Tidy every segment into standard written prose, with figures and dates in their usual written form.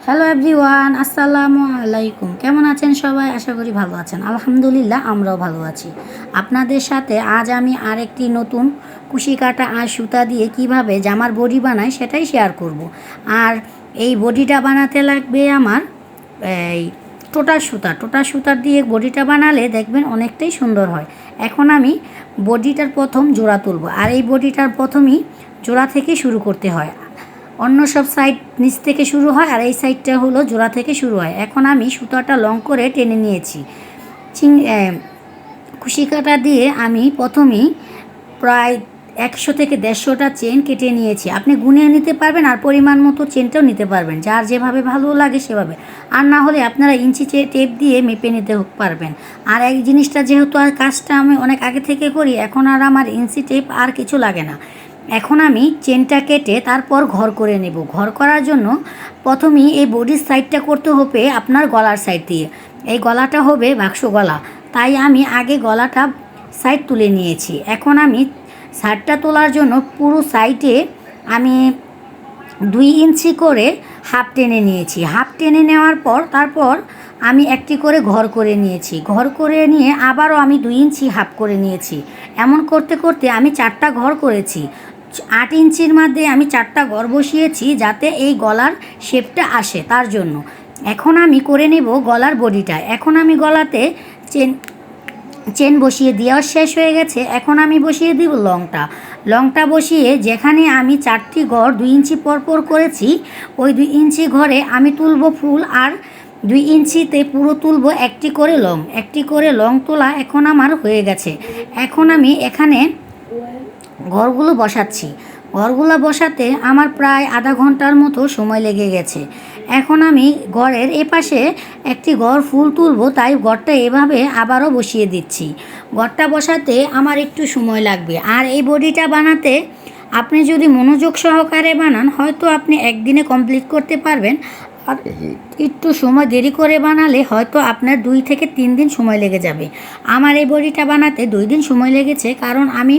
Hello everyone, আসসালামু আলাইকুম। কেমন আছেন সবাই? আশা করি ভালো আছেন। আলহামদুলিল্লাহ, আমরাও ভালো আছি। আপনাদের সাথে আজ আমি আরেকটি নতুন কুশি কাটা আর সুতা দিয়ে কিভাবে জামার বডি বানাই সেটাই শেয়ার করব। আর এই বডিটা বানাতে লাগবে আমার এই টোটার সুতার দিয়ে বডিটা বানালে দেখবেন অনেকটাই সুন্দর হয়। এখন আমি বডিটার প্রথম জোড়া তুলব, আর এই বডিটার প্রথমেই জোড়া থেকে শুরু করতে হয়। অন্য সব সাইড নিচ থেকে শুরু হয়, আর এই সাইডটা হলো জোড়া থেকে শুরু হয়। এখন আমি সুতাটা লং করে টেনে নিয়েছি। কুশি কাটা দিয়ে আমি প্রথমেই প্রায় 100 থেকে 150টা চেন কেটে নিয়েছি। আপনি গুনে নিতে পারবেন, আর পরিমাণ মতো চেনটাও নিতে পারবেন, যার যেভাবে ভালো লাগে সেভাবে। আর না হলে আপনারা ইঞ্চি টেপ দিয়ে মেপে নিতে পারবেন। আর এই জিনিসটা যেহেতু আর কাজটা আমি অনেক আগে থেকে করি, এখন আর আমার ইঞ্চি টেপ আর কিছু লাগে না। এখন আমি চেনটা কেটে তারপর ঘর করে নেব। ঘর করার জন্য প্রথমেই এই বডির সাইডটা করতে হবে আপনার গলার সাইড দিয়ে। এই গলাটা হবে বাক্স গলা, তাই আমি আগে গলাটা সাইড তুলে নিয়েছি। এখন আমি সাইডটা তোলার জন্য পুরো সাইডে আমি 2 ইঞ্চি করে হাফ টেনে নিয়েছি। হাফ টেনে নেওয়ার পর তারপর আমি একটি করে ঘর করে নিয়েছি। ঘর করে নিয়ে আবারও আমি 2 ইঞ্চি হাফ করে নিয়েছি। এমন করতে করতে আমি 4টা ঘর করেছি। 8 ইঞ্চির মধ্যে আমি 4টা ঘর বসিয়েছি, যাতে এই গলার শেপটা আসে তার জন্য। এখন আমি করে নেব গলার বডিটা। এখন আমি গলাতে চেন বসিয়ে দেওয়া শেষ হয়ে গেছে। এখন আমি বসিয়ে দিব লংটা বসিয়ে যেখানে আমি 4টি ঘর 2 ইঞ্চি পর করেছি, ওই 2 ইঞ্চি ঘরে আমি তুলব ফুল, আর 2 ইঞ্চিতে পুরো তুলব একটি করে লং তোলা এখন আমার হয়ে গেছে। এখন আমি এখানে ঘরগুলো বসাতে আমার প্রায় আধা ঘন্টার মতো সময় লেগে গেছে। এখন আমি ঘরের এপাশে একটি ঘর ফুল তুলব, তাই ঘরটা এভাবে আবারও বসিয়ে দিচ্ছি। ঘরটা বসাতে আমার একটু সময় লাগবে। আর এই বডিটা বানাতে আপনি যদি মনোযোগ সহকারে বানান, হয়তো আপনি একদিনে কমপ্লিট করতে পারবেন। আর একটু সময় দেরি করে বানালে হয়তো আপনার 2 থেকে 3 দিন সময় লেগে যাবে। আমার এই বডিটা বানাতে 2 দিন সময় লেগেছে, কারণ আমি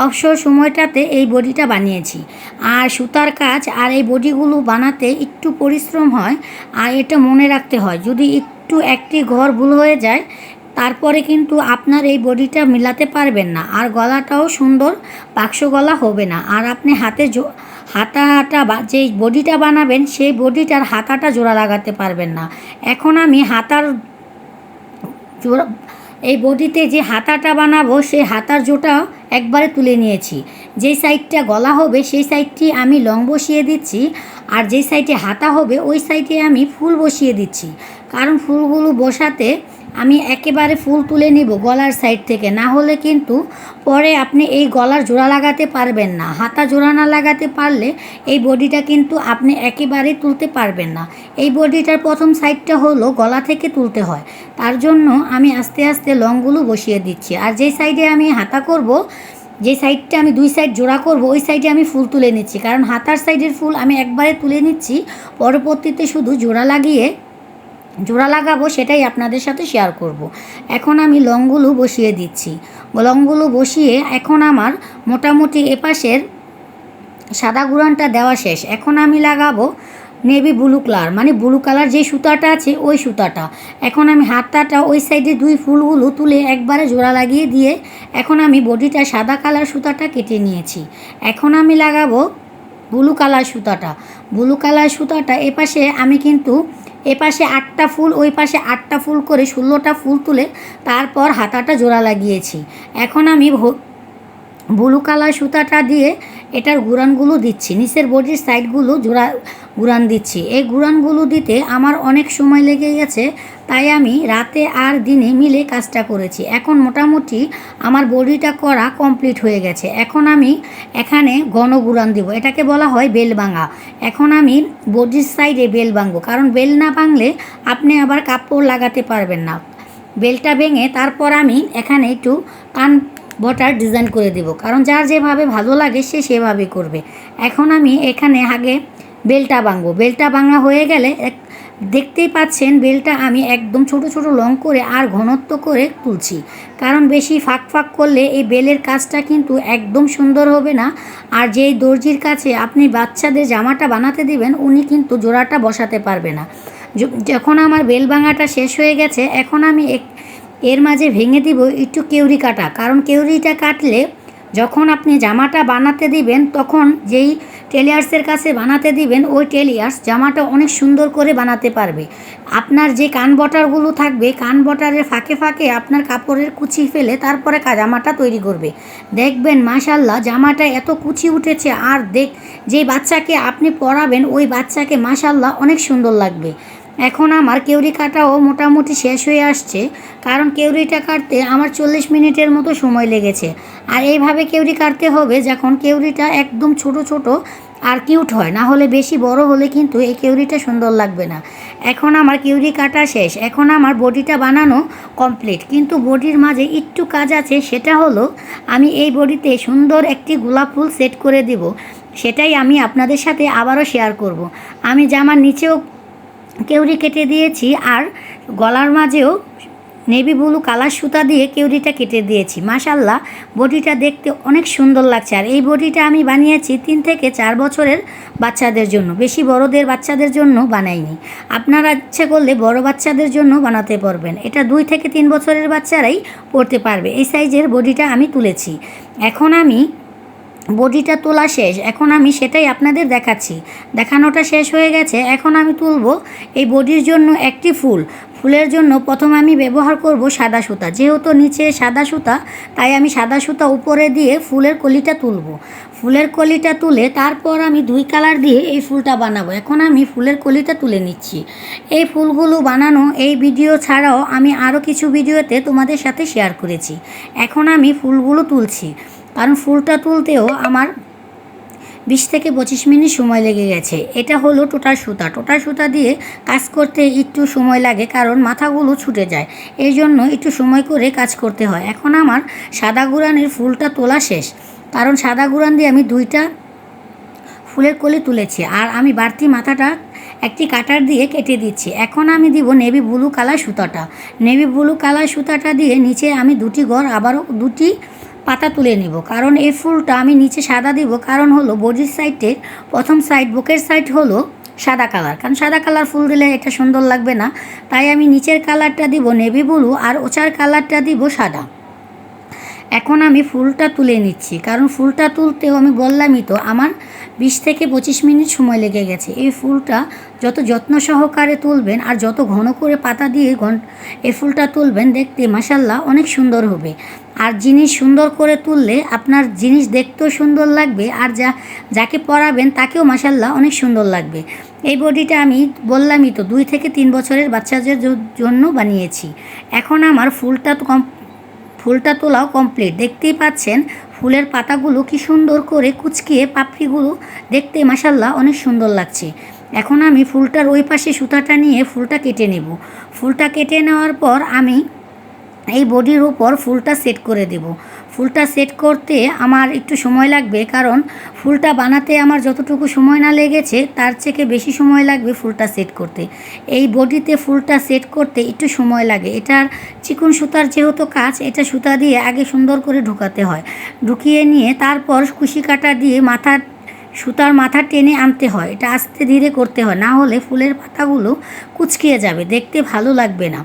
অবসর সময়টাতে এই বডিটা বানিয়েছি। আর সুতার কাজ আর এই বডিগুলো বানাতে একটু পরিশ্রম হয়, আর এটা মনে রাখতে হয়, যদি একটু একটি ঘর ভুল হয়ে যায় তারপরে কিন্তু আপনার এই বডিটা মিলাতে পারবেন না, আর গলাটাও সুন্দর বাক্স গলা হবে না। আর আপনি হাতা যেই বডিটা বানাবেন সেই বডিটার হাতাটা জোড়া লাগাতে পারবেন না। এখন আমি হাতার জোড়া এই বডিতে যে হাতাটা বানাবো সেই হাতার জোটা একবারে তুলে নিয়েছি। যেই সাইডটা গলা হবে সেই সাইডটি আমি লং বসিয়ে দিচ্ছি, আর যেই সাইডে হাতা হবে ওই সাইডে আমি ফুল বসিয়ে দিচ্ছি। কারণ ফুলগুলো বসাতে আমি একেবারে ফুল তুলে নিব গলার সাইড থেকে, না হলে কিন্তু পরে আপনি এই গলার জোড়া লাগাতে পারবেন না। হাতা জোড়া না লাগাতে পারলে এই বডিটা কিন্তু আপনি একেবারে তুলতে পারবেন না। এই বডিটার প্রথম সাইডটা হলো গলা থেকে তুলতে হয়, তার জন্য আমি আস্তে আস্তে লংগুলো বসিয়ে দিচ্ছি। আর যেই সাইডে আমি হাতা করব, যে সাইডটা আমি 2 সাইড জোড়া করব, ওই সাইডে আমি ফুল তুলে নিচ্ছি, কারণ হাতার সাইডের ফুল আমি একবারে তুলে নিচ্ছি। পরবর্তীতে শুধু জোড়া লাগাবো, সেটাই আপনাদের সাথে শেয়ার করব। এখন আমি লংগুলো বসিয়ে দিচ্ছি। লংগুলো বসিয়ে এখন আমার মোটামুটি এপাশের সাদা গুঁড়ানটা দেওয়া শেষ। এখন আমি লাগাবো নেভি ব্লু কালার, মানে ব্লু কালার যে সুতাটা আছে ওই সুতাটা। এখন আমি হাতাটা ওই সাইডে 2 ফুলগুলো তুলে একবারে জোড়া লাগিয়ে দিয়ে এখন আমি বডিটা সাদা কালার সুতাটা কেটে নিয়েছি। এখন আমি লাগাবো ব্লু কালার সুতাটা এপাশে আমি কিন্তু এপাশে 8টা ফুল, ওই পাশে 8টা ফুল করে 16টা ফুল তুলে তারপর হাতাটা জোড়া লাগিয়েছি। এখন আমি ব্লু কালার সুতাটা দিয়ে এটার গুড়ানগুলো দিচ্ছি, নিচের বডির সাইডগুলো গুড়ান দিচ্ছি। এই গুড়ানগুলো দিতে আমার অনেক সময় লেগে গেছে, তাই আমি রাতে আর দিনে মিলে কাজটা করেছি। এখন মোটামুটি আমার বডিটা করা কমপ্লিট হয়ে গেছে। এখন আমি এখানে ঘন গুড়ান দিব, এটাকে বলা হয় বেল ভাঙা। এখন আমি বডির সাইডে বেল ভাঙবো, কারণ বেল না ভাঙলে আপনি আবার কাপড় লাগাতে পারবেন না। বেলটা ভেঙে তারপর আমি এখানে একটু কান বটার ডিজাইন করে দেব, কারণ যার যেভাবে ভালো লাগে সে সেভাবে করবে। এখন আমি এখানে আগে বেলটা ভাঙবো। বেলটা ভাঙা হয়ে গেলে দেখতেই পাচ্ছেন বেলটা আমি একদম ছোট ছোট লং করে আর ঘনত্ব করে তুলছি, কারণ বেশি ফাঁক ফাঁক করলে এই বেলের কাজটা কিন্তু একদম সুন্দর হবে না। আর যেই দর্জির কাছে আপনি বাচ্চাদের জামাটা বানাতে দিবেন উনি কিন্তু জোড়াটা বসাতে পারবে না। যখন আমার বেল ভাঙাটা শেষ হয়ে গেছে, এখন আমি এর মাঝে ভেঙে দিব একটু কেউরি কাটা, কারণ কেউরিটা কাটলে যখন আপনি জামাটা বানাতে দিবেন তখন যেই টেলিয়ার্সের কাছে বানাতে দিবেন ওই টেলিয়ার্স জামাটা অনেক সুন্দর করে বানাতে পারবে। আপনার যে কান বটারগুলো থাকবে কান বটারের ফাঁকে ফাঁকে আপনার কাপড়ের কুচি ফেলে তারপরে জামাটা তৈরি করবে, দেখবেন মাশাল্লাহ জামাটা এত কুচি উঠেছে। আর যেই বাচ্চাকে আপনি পরাবেন ওই বাচ্চাকে মাশাল্লাহ অনেক সুন্দর লাগবে। এখন আমার কেউরি কাটাও মোটামুটি শেষ হয়ে আসছে, কারণ কেউরিটা কাটতে আমার 40 মিনিটের মতো সময় লেগেছে। আর এইভাবে কেউরি কাটতে হবে যখন কেউরিটা একদম ছোট ছোট আর কিউট হয়, না হলে বেশি বড় হলে কিন্তু এই কেউরিটা সুন্দর লাগবে না। এখন আমার কেউরি কাটা শেষ, এখন আমার বডিটা বানানো কমপ্লিট, কিন্তু বডির মাঝে একটু কাজ আছে। সেটা হলো আমি এই বডিতে সুন্দর একটি গোলাপ ফুল সেট করে দেব, সেটাই আমি আপনাদের সাথে আবারও শেয়ার করব। আমি জামার নিচেও কেউরি কেটে দিয়েছি আর গলার মাঝেও নেভি ব্লু কালার সুতা দিয়ে কেউরিটা কেটে দিয়েছি। মাশাল্লাহ বডিটা দেখতে অনেক সুন্দর লাগছে। আর এই বডিটা আমি বানিয়েছি 3 থেকে 4 বছরের বাচ্চাদের জন্য, বেশি বড়দের বাচ্চাদের জন্য বানাইনি। আপনারা ইচ্ছে করলে বড় বাচ্চাদের জন্য বানাতে পারবেন, এটা 2 থেকে 3 বছরের বাচ্চারাই পরতে পারবে। এই সাইজের বডিটা আমি তুলেছি। এখন আমি বডিটা তোলা শেষ, এখন আমি সেটাই আপনাদের দেখাচ্ছি। দেখানোটা শেষ হয়ে গেছে, এখন আমি তুলব এই বডির জন্য একটি ফুলের জন্য প্রথম আমি ব্যবহার করব সাদা সুতা। যেহেতু নিচে সাদা সুতা তাই আমি সাদা সুতা উপরে দিয়ে ফুলের কলিটা তুলব। ফুলের কলিটা তুলে তারপর আমি 2 কালার দিয়ে এই ফুলটা বানাবো। এখন আমি ফুলের কলিটা তুলে নিচ্ছি। এই ফুলগুলো বানানো এই ভিডিও ছাড়াও আমি আরও কিছু ভিডিওতে তোমাদের সাথে শেয়ার করেছি। এখন আমি ফুলগুলো তুলছি, কারণ ফুলটা তুলতেও আমার 20 থেকে 25 মিনিট সময় লেগে গেছে। এটা হলো টোটাল সুতা দিয়ে কাজ করতে একটু সময় লাগে, কারণ মাথাগুলো ছুটে যায়, এই জন্য একটু সময় করে কাজ করতে হয়। এখন আমার সাদা গুরানের ফুলটা তোলা শেষ, কারণ সাদা গুরান দিয়ে আমি 2টা ফুলের কলি তুলেছি। আর আমি বাড়তি মাথাটা একটি কাটার দিয়ে কেটে দিচ্ছি। এখন আমি দিব নেভি ব্লু কালার সুতাটা। নেভি ব্লু কালার সুতাটা দিয়ে নিচে আমি 2টি ঘর আবারও 2টি পাতা তুলে নিব, কারণ এই ফুলটা আমি নিচে সাদা দিব। কারণ হলো বডির সাইডের প্রথম সাইড বুকের সাইড হলো সাদা কালার, কারণ সাদা কালার ফুল দিলে এটা সুন্দর লাগবে না, তাই আমি নিচের কালারটা দিব নেভি ব্লু আর ওচার কালারটা দিব সাদা। এখন আমি ফুলটা তুলে নিচ্ছি, কারণ ফুলটা তুলতেও আমি বললামই তো আমার 20 থেকে 25 মিনিট সময় লেগে গেছে। এই ফুলটা যত যত্ন সহকারে তুলবেন আর যত ঘন করে পাতা দিয়ে এই ফুলটা তুলবেন, দেখতে মাশাল্লাহ অনেক সুন্দর হবে। আর জিনিস সুন্দর করে তুললে আপনার জিনিস দেখতেও সুন্দর লাগবে, আর যাকে পরাবেন তাকেও মাশাল্লাহ অনেক সুন্দর লাগবে। এই বডিটা আমি বললামই তো 2 থেকে 3 বছরের বাচ্চাদের জন্য বানিয়েছি। এখন আমার ফুলটা তোলাও কমপ্লিট। দেখতেই পাচ্ছেন ফুলের পাতাগুলো কি সুন্দর করে কুচকিয়ে পাপড়িগুলো দেখতে মাশাল্লাহ অনেক সুন্দর লাগছে। এখন আমি ফুলটার ওই পাশে সুতাটা নিয়ে ফুলটা কেটে নেব। ফুলটা কেটে নেওয়ার পর আমি এই বডির উপর ফুলটা সেট করে দেব। ফুলটা সেট করতে আমার একটু সময় লাগবে, কারণ ফুলটা বানাতে আমার যতটুকু সময় না লেগেছে তার থেকে বেশি সময় লাগবে ফুলটা সেট করতে। এই বডিতে ফুলটা সেট করতে একটু সময় লাগে। এটার চিকন সুতার যেহেতু কাজ, এটা সুতা দিয়ে আগে সুন্দর করে ঢুকাতে হয়, ঢুকিয়ে নিয়ে তারপর কুশি কাটা দিয়ে সুতার মাথা টেনে আনতে হয়। এটা আস্তে ধীরে করতে হয়, না হলে ফুলের পাতাগুলো কুচকিয়ে যাবে, দেখতে ভালো লাগবে না।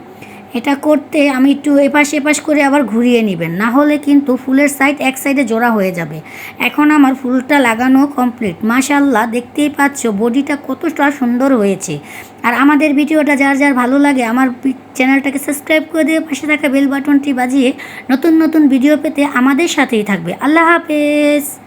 এটা করতে আমি একটু এপাশ করে আবার ঘুরিয়ে নেবেন, না হলে কিন্তু ফুলের সাইড এক সাইডে জোড়া হয়ে যাবে। এখন আমার ফুলটা লাগানো কমপ্লিট। মাশাল্লাহ দেখতেই পাচ্ছ বডিটা কতটা সুন্দর হয়েছে। আর আমাদের ভিডিওটা যার ভালো লাগে আমার চ্যানেলটাকে সাবস্ক্রাইব করে দিয়ে পাশে থাকা বেল বাটনটি বাজিয়ে নতুন নতুন ভিডিও পেতে আমাদের সাথেই থাকবে। আল্লাহ হাফেজ।